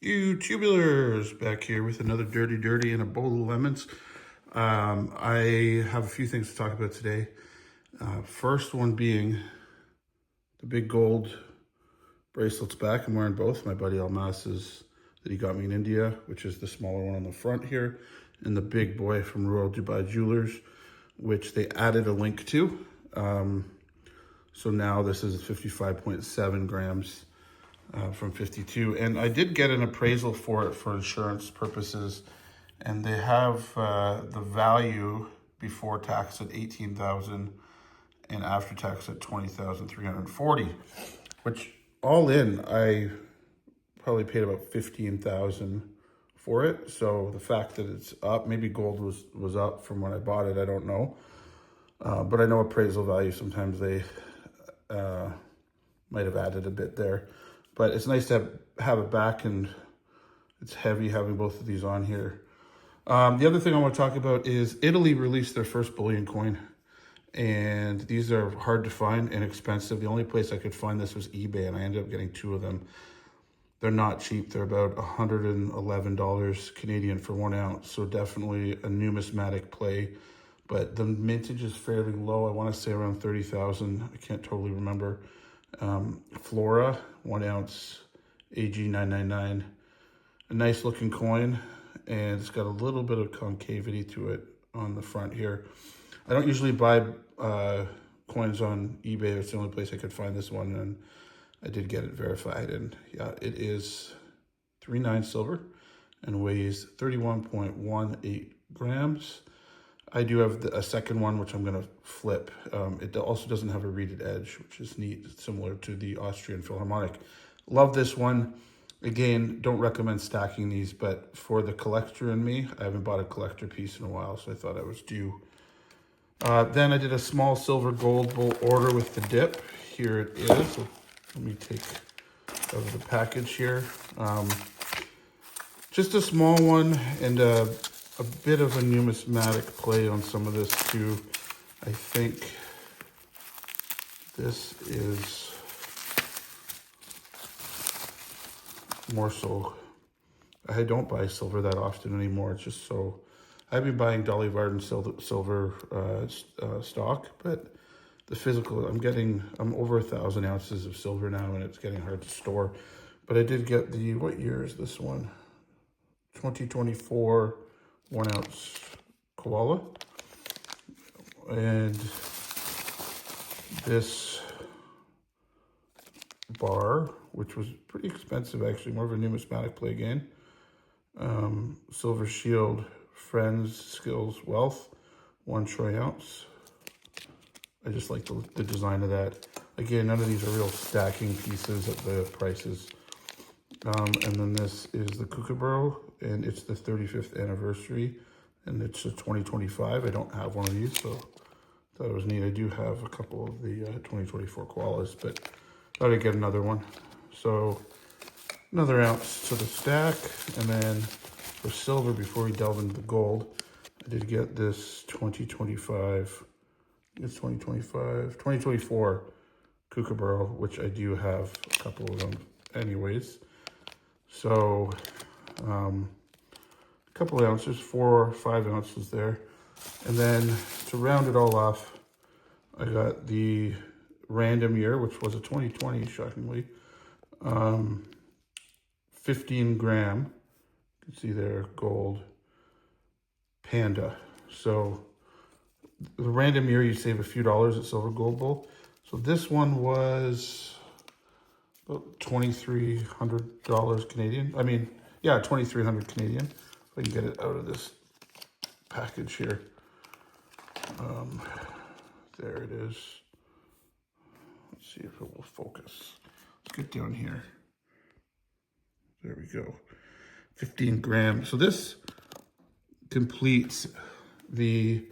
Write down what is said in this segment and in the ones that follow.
You tubulars, back here with another dirty and a bowl of lemons. I have a few things to talk about today. First one being the big gold bracelets back. I'm wearing both. My buddy Almas's that he got me in India, which is the smaller one on the front here, and the big boy from Royal Dubai Jewelers, which they added a link to. So now this is 55.7 grams. From 52, and I did get an appraisal for it for insurance purposes, and they have the value before tax at 18,000 and after tax at 20,340, which all in I probably paid about 15,000 for it. So the fact that it's up, maybe gold was up from when I bought it, I don't know, but I know appraisal value sometimes they might have added a bit there. But it's nice to have it back, and it's heavy having both of these on here. The other thing I want to talk about is Italy released their first bullion coin. And these are hard to find and expensive. The only place I could find this was eBay, and I ended up getting two of them. They're not cheap. They're about $111 Canadian for 1 ounce. So definitely a numismatic play. But the mintage is fairly low. I want to say around 30,000. I can't totally remember. Flora, 1 ounce, AG 999. A nice looking coin, and it's got a little bit of concavity to it on the front here. I don't usually buy coins on eBay. It's the only place I could find this one, and I did get it verified. And yeah, it is 3.9 silver and weighs 31.18 grams. I do have a second one, which I'm going to flip. It also doesn't have a reeded edge, which is neat. It's similar to the Austrian Philharmonic. Love this one. Again, don't recommend stacking these, but for the collector in me, I haven't bought a collector piece in a while, so I thought I was due. Then I did a small silver gold bowl order with the dip. Here it is. So let me take out of the package here. Just a small one, and a bit of a numismatic play on some of this too. I think this is more so. I don't buy silver that often anymore. It's just so. I've been buying Dolly Varden silver stock, but the physical, I'm over 1,000 ounces of silver now, and it's getting hard to store. But I did get the, what year is this one? 2024 1 ounce koala, and this bar, which was pretty expensive actually, more of a numismatic play again. Silver shield, Friends, Skills, Wealth, 1 troy ounce. I just like the design of that. Again, none of these are real stacking pieces at the prices. And then this is the Kookaburra, and it's the 35th anniversary, and it's a 2025. I don't have one of these, so thought it was neat. I do have a couple of the 2024 koalas, but thought I'd get another one. So another ounce to the stack, and then for silver, before we delve into the gold, I did get this 2024 Kookaburra, which I do have a couple of them anyways. So a couple of ounces, 4 or 5 ounces there. And then to round it all off, I got the random year, which was a 2020, shockingly. 15 gram, you can see there, gold panda. So the random year, you save a few dollars at Silver Gold Bull. So this one was about $2,300 Canadian. I mean, yeah, 2,300 Canadian. If I can get it out of this package here. There it is. Let's see if it will focus. Let's get down here. There we go. 15 grams. So this completes the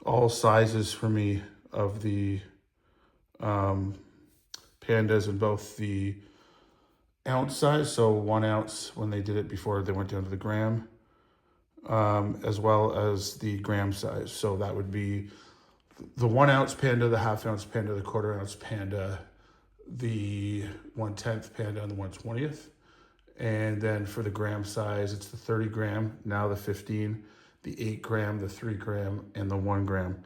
all sizes for me of the pandas in both the ounce size, so 1 ounce when they did it before they went down to the gram, as well as the gram size. So that would be the 1 ounce panda, the half ounce panda, the quarter ounce panda, the 1/10 panda, and the 1/20th. And then for the gram size, it's the 30 gram, now the 15, the 8 gram, the 3 gram, and the 1 gram.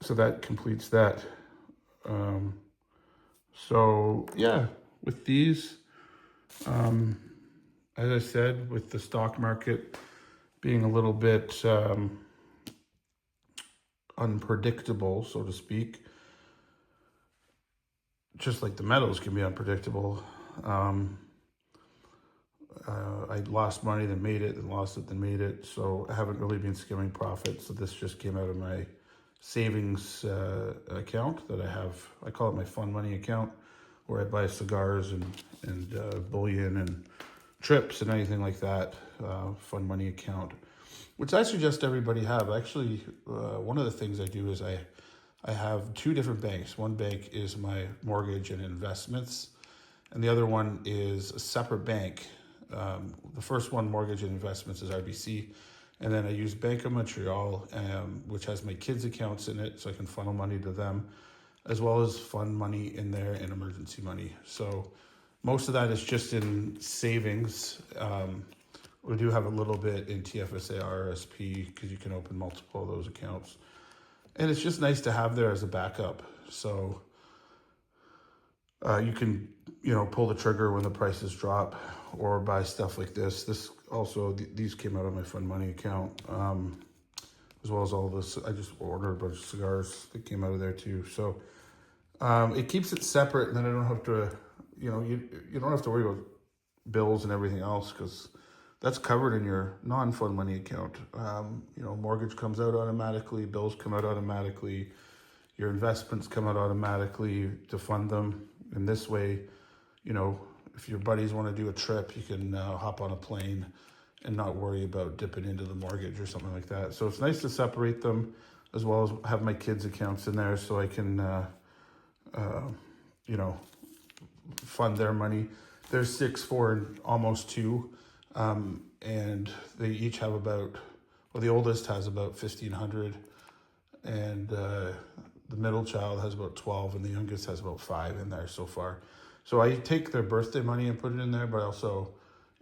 So that completes that. So yeah, with these, as I said, with the stock market being a little bit unpredictable, so to speak, just like the metals can be unpredictable. I lost money, then made it, then lost it, then made it. So I haven't really been skimming profits. So this just came out of my savings account that I have. I call it my fun money account, where I buy cigars and bullion and trips and anything like that. Fun money account, which I suggest everybody have. Actually, one of the things I do is I have two different banks. One bank is my mortgage and investments, and the other one is a separate bank. The first one, mortgage and investments, is RBC. And then I use Bank of Montreal, which has my kids' accounts in it, so I can funnel money to them, as well as fund money in there and emergency money. So most of that is just in savings. We do have a little bit in TFSA, RRSP, because you can open multiple of those accounts. And it's just nice to have there as a backup. So you can, pull the trigger when the prices drop, or buy stuff like this. This also, these came out of my fun money account, as well as all this. I just ordered a bunch of cigars that came out of there too. So it keeps it separate, and then I don't have to, you don't have to worry about bills and everything else, because that's covered in your non-fun money account. Mortgage comes out automatically, bills come out automatically, your investments come out automatically to fund them. In this way, if your buddies want to do a trip, you can hop on a plane and not worry about dipping into the mortgage or something like that. So it's nice to separate them, as well as have my kids' accounts in there, so I can, fund their money. There's 6, 4, and almost 2. And they each have the oldest has about 1,500, and the middle child has about 12, and the youngest has about 5 in there so far. So I take their birthday money and put it in there, but also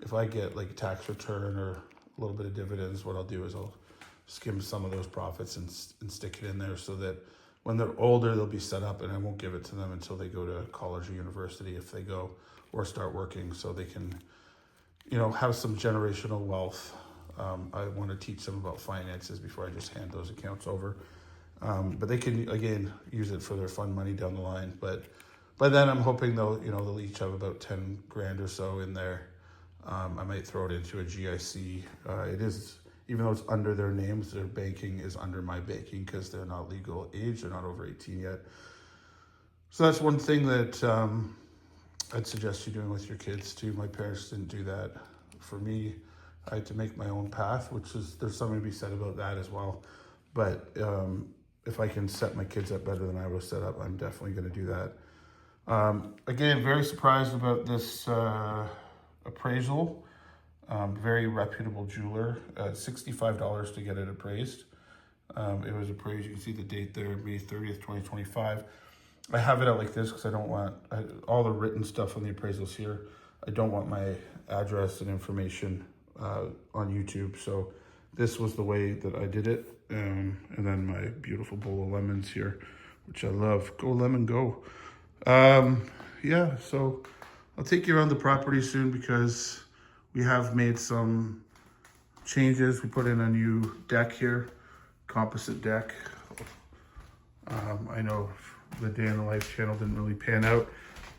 if I get like a tax return or a little bit of dividends, what I'll do is I'll skim some of those profits and stick it in there, so that when they're older, they'll be set up, and I won't give it to them until they go to college or university, if they go, or start working, so they can, have some generational wealth. I want to teach them about finances before I just hand those accounts over. But they can, again, use it for their fun money down the line. But by then, I'm hoping they'll each have about 10 grand or so in there. I might throw it into a GIC. It is, even though it's under their names, their banking is under my banking, because they're not legal age. They're not over 18 yet. So that's one thing that I'd suggest you doing with your kids too. My parents didn't do that. For me, I had to make my own path, there's something to be said about that as well. But if I can set my kids up better than I was set up, I'm definitely going to do that. Again, very surprised about this appraisal. Very reputable jeweler. $65 to get it appraised. It was appraised, you can see the date there, May 30th, 2025. I have it out like this because I don't want all the written stuff on the appraisals here. I don't want my address and information on YouTube. So this was the way that I did it. And then my beautiful bowl of lemons here, which I love. Go lemon, go. Yeah, so I'll take you around the property soon, because we have made some changes. We put in a new deck here, composite deck. I know the Day in the Life channel didn't really pan out,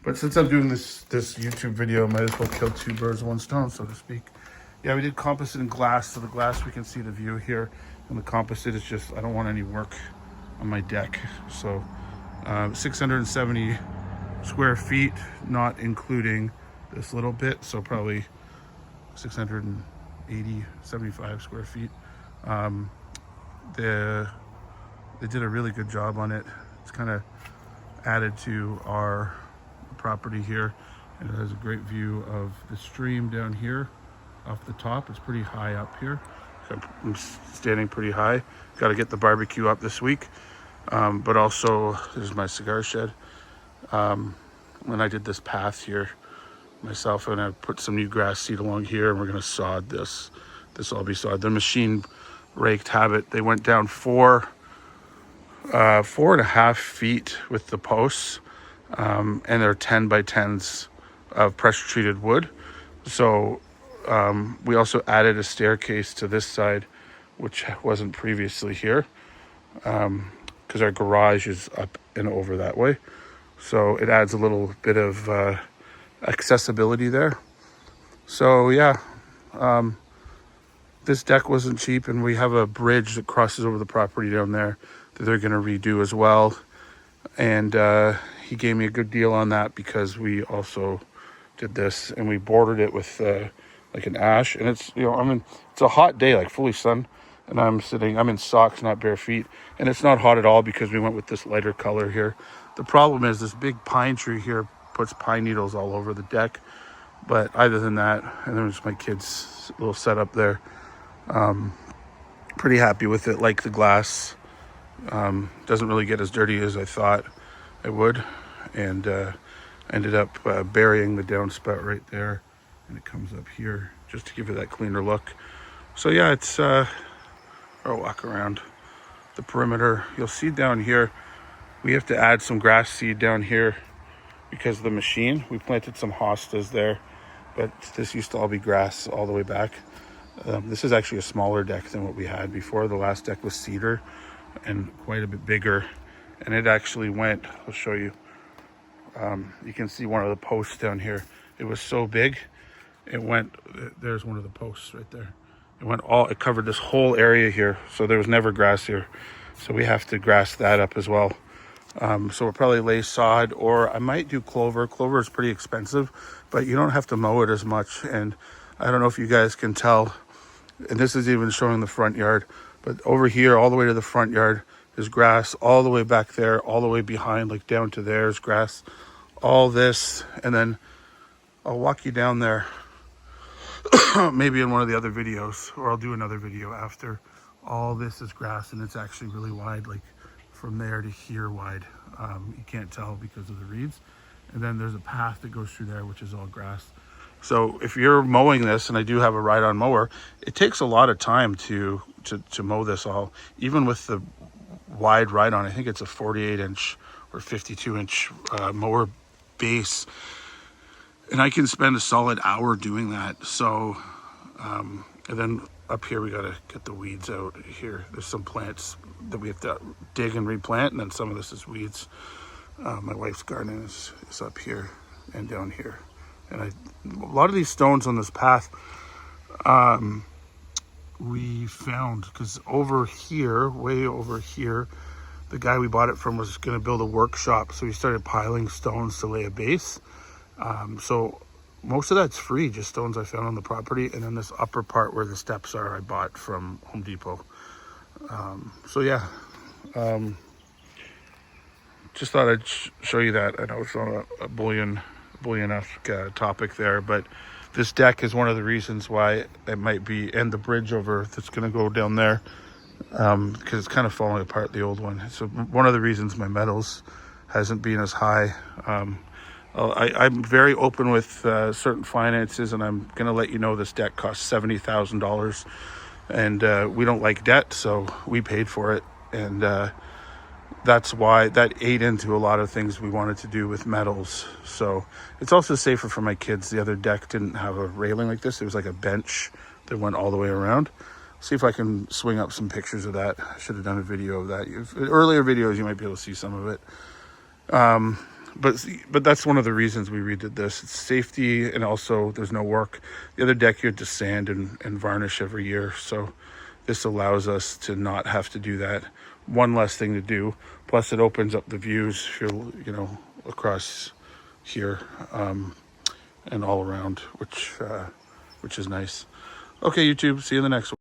but since I'm doing this YouTube video, I might as well kill 2 birds with 1 stone, so to speak. Yeah, we did composite and glass. So the glass, we can see the view here, and the composite is just, I don't want any work on my deck. So 670 square feet, not including this little bit, so probably 680, 75 square feet. They did a really good job on it. It's kind of added to our property here, and it has a great view of the stream down here off the top. It's pretty high up here, so I'm standing pretty high. Got to get the barbecue up this week, but also there's my cigar shed. When I did this path here, Myself and I put some new grass seed along here, and we're going to sod this. This will all be sod. The machine raked habit. They went down 4.5 feet with the posts, and they're 10 by 10s of pressure treated wood. So we also added a staircase to this side, which wasn't previously here, because our garage is up and over that way. So it adds a little bit of accessibility there. So yeah, this deck wasn't cheap, and we have a bridge that crosses over the property down there that they're going to redo as well. And he gave me a good deal on that because we also did this, and we bordered it with like an ash. And it's, it's a hot day, like fully sun, and I'm in socks, not bare feet, and it's not hot at all because we went with this lighter color here. The problem is this big pine tree here puts pine needles all over the deck. But other than that, and there's my kids' little setup there. Pretty happy with it. Like the glass, doesn't really get as dirty as I thought it would, and ended up burying the downspout right there, and it comes up here just to give it that cleaner look. So yeah, it's I'll walk around the perimeter. You'll see down here we have to add some grass seed down here because of the machine. We planted some hostas there, but this used to all be grass all the way back. This is actually a smaller deck than what we had before. The last deck was cedar and quite a bit bigger, and it actually went, I'll show you. You can see one of the posts down here. It was so big, it went, there's one of the posts right there. It covered this whole area here, so there was never grass here. So we have to grass that up as well. So we'll probably lay sod, or I might do clover. Clover is pretty expensive, but you don't have to mow it as much. And I don't know if you guys can tell, and this is even showing the front yard, but over here, all the way to the front yard is grass, all the way back there, all the way behind, like down to there is grass, all this. And then I'll walk you down there, maybe in one of the other videos, or I'll do another video after. All this is grass, and it's actually really wide, like from there to here wide. You can't tell because of the reeds. And then there's a path that goes through there, which is all grass. So if you're mowing this, and I do have a ride-on mower, it takes a lot of time to mow this all. Even with the wide ride-on, I think it's a 48-inch or 52-inch mower base, and I can spend a solid hour doing that. So, and then up here we gotta get the weeds out here. There's some plants that we have to dig and replant, and then some of this is weeds. My wife's garden is up here and down here. And a lot of these stones on this path we found because over here, way over here, the guy we bought it from was going to build a workshop, so he started piling stones to lay a base. So most of that's free, just stones I found on the property, and then this upper part where the steps are I bought from Home Depot. So yeah, just thought I'd show you that. I know it's not a bullion-esque topic there, but this deck is one of the reasons why it might be, and the bridge over that's going to go down there, because it's kind of falling apart, the old one. So one of the reasons my metals hasn't been as high. I'm very open with certain finances, and I'm going to let you know this deck costs $70,000, and we don't like debt, so we paid for it, and that's why that ate into a lot of things we wanted to do with metals. So it's also safer for my kids. The other deck didn't have a railing like this. It was like a bench that went all the way around. See if I can swing up some pictures of that. I should have done a video of that. Earlier videos, you might be able to see some of it. But that's one of the reasons we redid this. It's safety, and also there's no work. The other deck you had to sand and varnish every year. So this allows us to not have to do that. One less thing to do. Plus it opens up the views, across here, and all around, which is nice. Okay, YouTube, see you in the next one.